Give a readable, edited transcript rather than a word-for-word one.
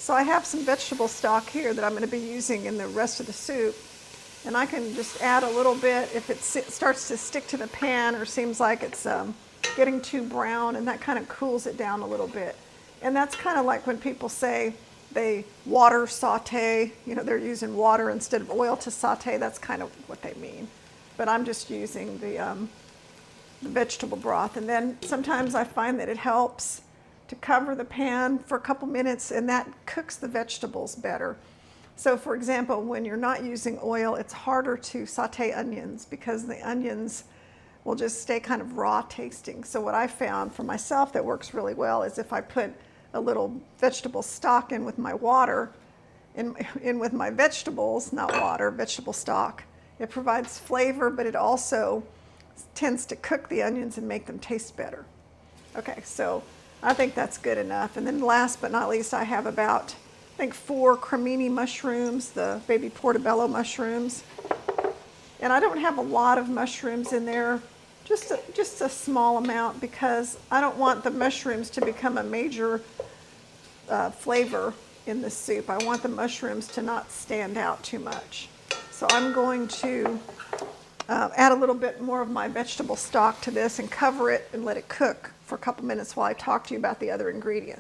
So I have some vegetable stock here that I'm going to be using in the rest of the soup. And I can just add a little bit if it starts to stick to the pan or seems like it's getting too brown, and that kind of cools it down a little bit. And that's kind of like when people say they water saute, they're using water instead of oil to saute. That's kind of what they mean. But I'm just using the vegetable broth. And then sometimes I find that it helps to cover the pan for a couple minutes, and that cooks the vegetables better. So for example, when you're not using oil, it's harder to saute onions because the onions will just stay kind of raw tasting. So what I found for myself that works really well is if I put a little vegetable stock in with my water, in with my vegetables, not water, vegetable stock. It provides flavor, but it also tends to cook the onions and make them taste better. Okay, so I think that's good enough. And then last but not least, I have about, I think 4 cremini mushrooms, the baby portobello mushrooms. And I don't have a lot of mushrooms in there, just a small amount, because I don't want the mushrooms to become a major flavor in the soup. I want the mushrooms to not stand out too much. So I'm going to add a little bit more of my vegetable stock to this and cover it and let it cook for a couple minutes while I talk to you about the other ingredients.